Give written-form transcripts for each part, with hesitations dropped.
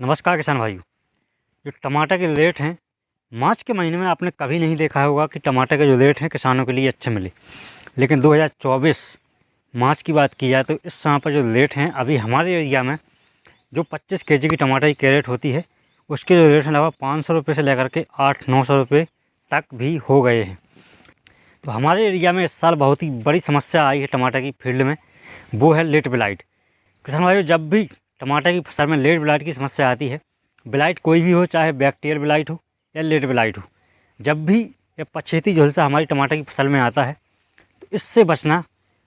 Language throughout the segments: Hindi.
नमस्कार किसान भाइयों। जो टमाटर के रेट हैं, मार्च के महीने में आपने कभी नहीं देखा होगा कि टमाटर के जो रेट हैं किसानों के लिए अच्छे मिले। लेकिन 2024 मार्च की बात की जाए तो इस समय पर जो रेट हैं, अभी हमारे एरिया में जो 25 केजी की टमाटर की कैरेट होती है, उसके जो रेट हैं लगभग 500 रुपये से लेकर के 800-900 रुपये तक भी हो गए हैं। तो हमारे एरिया में इस साल बहुत ही बड़ी समस्या आई है टमाटर की फील्ड में, वो है लेट ब्लाइट। किसान भाइयों, जब भी टमाटर की फसल में लेट ब्लाइट की समस्या आती है, ब्लाइट कोई भी हो, चाहे बैक्टीरियल ब्लाइट हो या लेट ब्लाइट हो, जब भी ये पछेती झुलसा हमारी टमाटर की फसल में आता है तो इससे बचना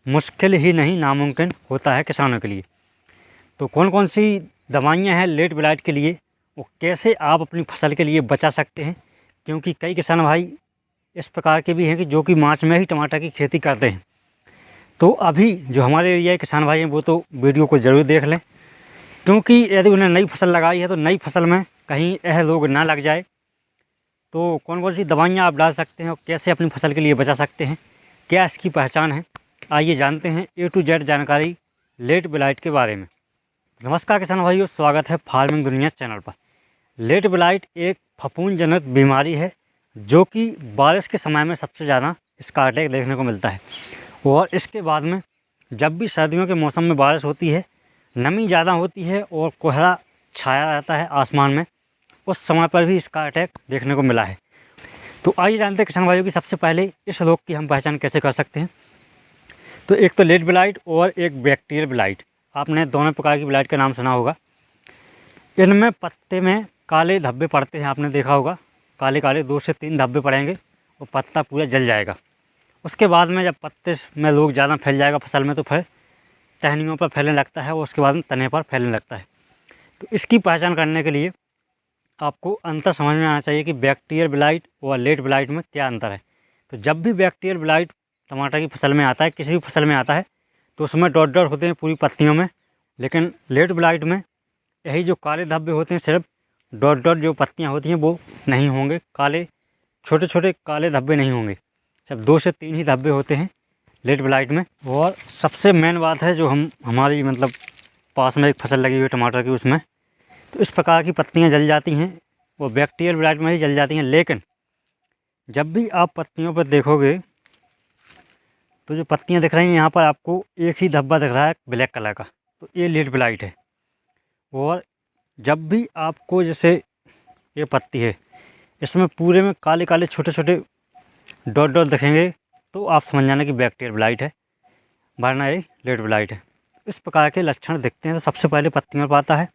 मुश्किल ही नहीं नामुमकिन होता है किसानों के लिए। तो कौन कौन सी दवाइयाँ हैं लेट ब्लाइट के लिए, वो कैसे आप अपनी फसल के लिए बचा सकते हैं, क्योंकि कई किसान भाई इस प्रकार के भी हैं कि जो कि मार्च में ही टमाटर की खेती करते हैं। तो अभी जो हमारे एरिया के किसान भाई हैं वो तो वीडियो को ज़रूर देख लें, क्योंकि यदि उन्हें नई फसल लगाई है तो नई फसल में कहीं यह रोग ना लग जाए। तो कौन कौन सी दवाइयाँ आप डाल सकते हैं और कैसे अपनी फसल के लिए बचा सकते हैं, क्या इसकी पहचान है, आइए जानते हैं A to Z जानकारी लेट ब्लाइट के बारे में। नमस्कार किसान भाइयों, स्वागत है फार्मिंग दुनिया चैनल पर। लेट ब्लाइट एक फफूंदजनित बीमारी है जो कि बारिश के समय में सबसे ज़्यादा इसका अटैक देखने को मिलता है, और इसके बाद में जब भी सर्दियों के मौसम में बारिश होती है, नमी ज़्यादा होती है और कोहरा छाया रहता है आसमान में, उस समय पर भी इसका अटैक देखने को मिला है। तो आइए जानते हैं किसान भाइयों की सबसे पहले इस रोग की हम पहचान कैसे कर सकते हैं। तो एक तो लेट ब्लाइट और एक बैक्टीरियल ब्लाइट, आपने दोनों प्रकार की ब्लाइट का नाम सुना होगा। इनमें पत्ते में काले धब्बे पड़ते हैं, आपने देखा होगा, काले काले 2 से 3 धब्बे पड़ेंगे और पत्ता पूरा जल जाएगा। उसके बाद में जब पत्ते में रोग ज़्यादा फैल जाएगा फसल में, तो फिर टहनियों पर फैलने लगता है और उसके बाद में तने पर फैलने लगता है। तो इसकी पहचान करने के लिए आपको अंतर समझ में आना चाहिए कि बैक्टीरियल ब्लाइट और लेट ब्लाइट में क्या अंतर है। तो जब भी बैक्टीरियल ब्लाइट टमाटर की फसल में आता है, किसी भी फसल में आता है, तो उसमें डॉट डॉट होते हैं पूरी पत्तियों में। लेकिन लेट ब्लाइट में यही जो काले धब्बे होते हैं, सिर्फ डॉट डॉट जो पत्तियाँ होती हैं वो नहीं होंगे, काले छोटे छोटे काले धब्बे नहीं होंगे, सिर्फ 2 से 3 ही धब्बे होते हैं लेट ब्लाइट में। और सबसे मेन बात है जो हमारी मतलब पास में एक फसल लगी हुई है टमाटर की, उसमें तो इस प्रकार की पत्तियां जल जाती हैं, वो बैक्टीरियल ब्लाइट में ही जल जाती हैं। लेकिन जब भी आप पत्तियों पर देखोगे तो जो पत्तियां दिख रही हैं यहाँ पर आपको एक ही धब्बा दिख रहा है ब्लैक कलर का, तो ये लेट ब्लाइट है। और जब भी आपको जैसे ये पत्ती है, इसमें पूरे में काले काले छोटे छोटे डॉट डॉट दिखेंगे, तो आप समझ जाना कि बैक्टीरियल ब्लाइट है, वरना ये लेट ब्लाइट है। इस प्रकार के लक्षण दिखते हैं तो सबसे पहले पत्तियों पर आता है,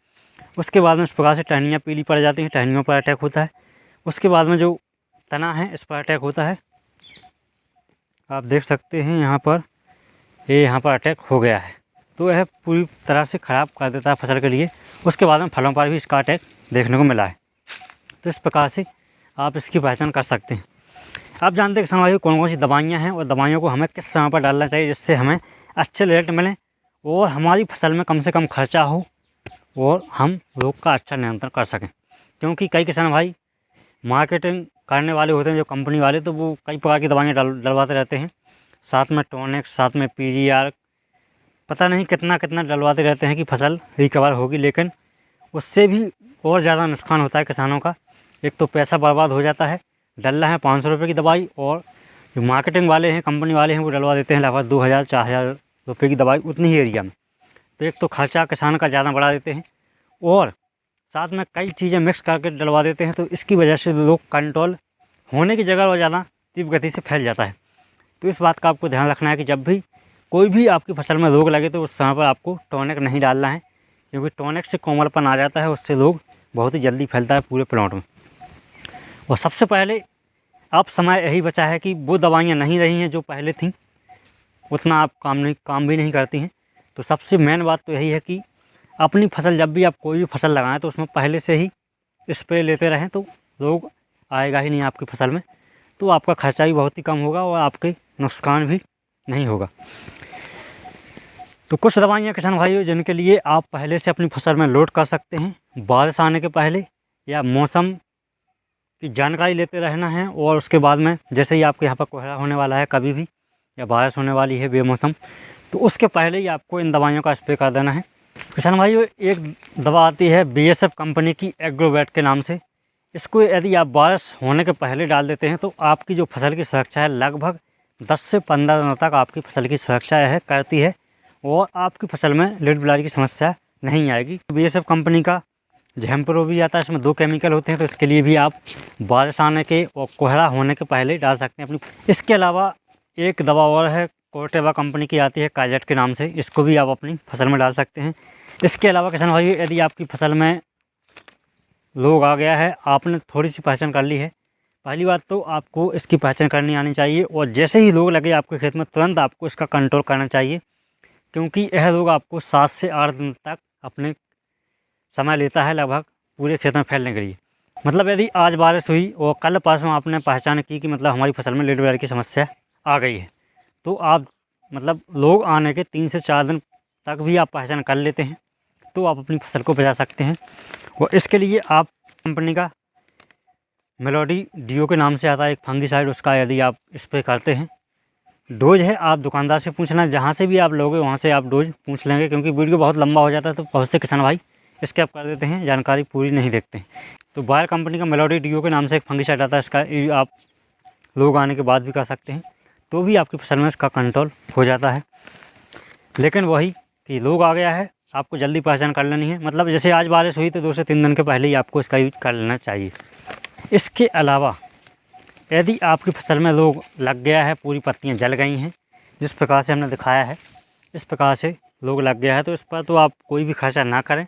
उसके बाद में इस प्रकार से टहनियाँ पीली पड़ जाती हैं, टहनियों पर अटैक होता है। उसके बाद में जो तना है इस पर अटैक होता है, आप देख सकते हैं यहाँ पर, ये यहाँ पर अटैक हो गया है, तो यह पूरी तरह से ख़राब कर देता है फसल के लिए। उसके बाद में फलों पर भी इसका अटैक देखने को मिला है। तो इस प्रकार से आप इसकी पहचान कर सकते हैं। आप जानते हैं किसान भाइयों कौन कौन सी दवाइयाँ हैं और दवाइयों को हमें किस समय पर डालना चाहिए जिससे हमें अच्छे रिजल्ट मिलें और हमारी फसल में कम से कम खर्चा हो और हम रोग का अच्छा नियंत्रण कर सकें। क्योंकि कई किसान भाई मार्केटिंग करने वाले होते हैं, जो कंपनी वाले, तो वो कई प्रकार की दवाइयाँ डलवाते रहते हैं, साथ में टॉनिक्स, साथ में PGR, पता नहीं कितना कितना डलवाते रहते हैं कि फसल रिकवर होगी। लेकिन उससे भी और ज़्यादा नुकसान होता है किसानों का। एक तो पैसा बर्बाद हो जाता है, डल रहा है 500 रुपये की दवाई, और जो मार्केटिंग वाले हैं, कंपनी वाले हैं, वो डलवा देते हैं लगभग 2000-4000 रुपये की दवाई उतनी ही एरिया में। तो एक तो खर्चा किसान का ज़्यादा बढ़ा देते हैं और साथ में कई चीज़ें मिक्स करके डलवा देते हैं, तो इसकी वजह से लोग कंट्रोल होने की जगह और ज़्यादा तीव्र गति से फैल जाता है। तो इस बात का आपको ध्यान रखना है कि जब भी कोई भी आपकी फसल में रोग लगे तो उस समय पर आपको टॉनिक नहीं डालना है, क्योंकि टॉनिक से कोमलपन आ जाता है, उससे रोग बहुत ही जल्दी फैलता है पूरे प्लॉट में। और सबसे पहले अब समय यही बचा है कि वो दवाइयाँ नहीं रही हैं जो पहले थीं, उतना आप काम भी नहीं करती हैं। तो सबसे मेन बात तो यही है कि अपनी फसल, जब भी आप कोई भी फसल लगाएं तो उसमें पहले से ही स्प्रे लेते रहें, तो रोग आएगा ही नहीं आपकी फसल में। तो आपका खर्चा भी बहुत ही कम होगा और आपके नुकसान भी नहीं होगा। तो कुछ दवाइयाँ किसान भाइयों जिनके लिए आप पहले से अपनी फसल में लोड कर सकते हैं बारिश आने के पहले, या मौसम की जानकारी लेते रहना है, और उसके बाद में जैसे ही आपके यहाँ पर कोहरा होने वाला है कभी भी, या बारिश होने वाली है बेमौसम, तो उसके पहले ही आपको इन दवाइयों का स्प्रे कर देना है। किसान भाइयों, एक दवा आती है BSF कंपनी की एग्रोवेट के नाम से। इसको यदि आप बारिश होने के पहले डाल देते हैं तो आपकी जो फसल की सुरक्षा है लगभग 10 से 15 दिनों तक आपकी फसल की सुरक्षा है करती है और आपकी फसल में लीड ब्लाइट की समस्या नहीं आएगी। BSF कंपनी का झैम्प्रो भी आता है, इसमें 2 केमिकल होते हैं, तो इसके लिए भी आप बारिश आने के और कोहरा होने के पहले डाल सकते हैं अपनी। इसके अलावा एक दवा और है, कोर्टेवा कंपनी की आती है काजेट के नाम से, इसको भी आप अपनी फसल में डाल सकते हैं। इसके अलावा किसान भाई, यदि आपकी फसल में लोग आ गया है, आपने थोड़ी सी पहचान कर ली है, पहली बात तो आपको इसकी पहचान करनी आनी चाहिए और जैसे ही लोग लगे आपके खेत में तुरंत आपको इसका कंट्रोल करना चाहिए, क्योंकि यह रोग आपको 7 से 8 दिन तक अपने समय लेता है लगभग पूरे खेत में फैलने के लिए। मतलब यदि आज बारिश हुई और कल परसों आपने पहचान की कि मतलब हमारी फसल में लीड ब्लाइट की समस्या आ गई है, तो आप मतलब लोग आने के 3 से 4 दिन तक भी आप पहचान कर लेते हैं तो आप अपनी फसल को बचा सकते हैं। और इसके लिए आप कंपनी का मेलोडी डीओ के नाम से आता है एक फंगीसाइड, उसका यदि आप स्प्रे करते हैं, डोज है आप दुकानदार से पूछना, जहाँ से भी आप लोगे वहाँ से आप डोज पूछ लेंगे, क्योंकि वीडियो बहुत लंबा हो जाता है तो बहुत से किसान भाई स्किप कर देते हैं, जानकारी पूरी नहीं देखते हैं। तो बायर कंपनी का मेलोडी डीओ के नाम से एक फंगीसाइड आता है, इसका आप लोग आने के बाद भी कर सकते हैं, तो भी आपकी फसल में इसका कंट्रोल हो जाता है। लेकिन वही कि लोग आ गया है, आपको जल्दी पहचान कर लेनी है, मतलब जैसे आज बारिश हुई तो 2 से 3 दिन के पहले ही आपको इसका यूज कर लेना चाहिए। इसके अलावा यदि आपकी फसल में लोग लग गया है, पूरी पत्तियां जल गई हैं, जिस प्रकार से हमने दिखाया है इस प्रकार से लोग लग गया है, तो इस पर तो आप कोई भी खर्चा ना करें,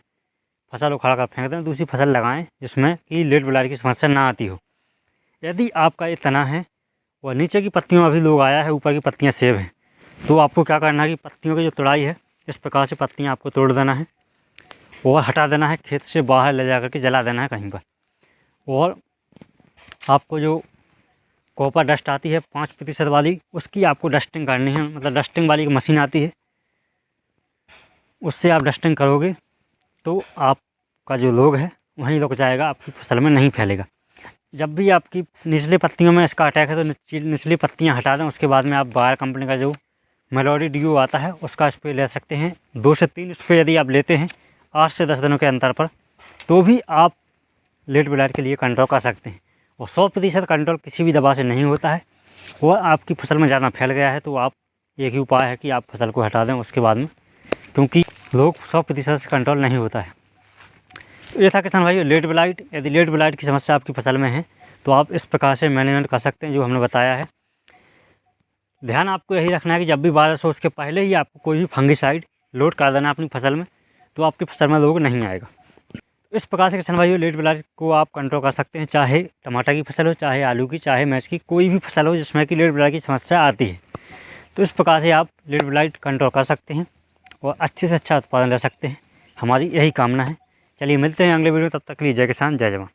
फसल उखाड़ कर फेंक दें, दूसरी फसल लगाएं जिसमें कि लीड ब्लाइट की समस्या ना आती हो। यदि आपका ये तना है और नीचे की पत्तियों में अभी लोग आया है, ऊपर की पत्तियाँ सेब हैं, तो आपको क्या करना है कि पत्तियों की जो तोड़ाई है इस प्रकार से पत्तियाँ आपको तोड़ देना है और हटा देना है, खेत से बाहर ले जा कर के जला देना है कहीं पर। और आपको जो कॉपर डस्ट आती है 5% वाली, उसकी आपको डस्टिंग करनी है, मतलब डस्टिंग वाली एक मशीन आती है, उससे आप डस्टिंग करोगे तो आपका जो लोग है वहीं रुक जाएगा, आपकी फसल में नहीं फैलेगा। जब भी आपकी निचली पत्तियों में इसका अटैक है तो निचली पत्तियां हटा दें, उसके बाद में आप बायर कंपनी का जो मेलोडी डीओ आता है उसका स्प्रे ले सकते हैं। 2 से 3 स्प्रे यदि आप लेते हैं 8 से 10 दिनों के अंतर पर, तो भी आप लीड ब्लाइट के लिए कंट्रोल कर सकते हैं। और 100% कंट्रोल किसी भी दवा से नहीं होता है, और आपकी फसल में ज़्यादा फैल गया है तो आप एक ही उपाय है कि आप फसल को हटा दें उसके बाद में, क्योंकि लोग 100% से कंट्रोल नहीं होता है। ये था किसान भाइयों लीड ब्लाइट। यदि लीड ब्लाइट की समस्या आपकी फसल में है तो आप इस प्रकार से मैनेजमेंट कर सकते हैं जो हमने बताया है। ध्यान आपको यही रखना है कि जब भी बारिश हो उसके पहले ही आपको कोई भी फंगीसाइड लोड कर देना अपनी फसल में, तो आपकी फसल में रोग नहीं आएगा। इस प्रकार से किसान भाइयों लीड ब्लाइट को आप कंट्रोल कर सकते हैं, चाहे टमाटर की फसल हो, चाहे आलू की, चाहे मिर्च की, कोई भी फसल हो जिसमें कि लीड ब्लाइट की समस्या आती है, तो इस प्रकार से आप लीड ब्लाइट कंट्रोल कर सकते हैं और अच्छे से अच्छा उत्पादन ले सकते हैं। हमारी यही कामना है। चलिए मिलते हैं अगले वीडियो में, तब तक के लिए जय किसान जय जवान।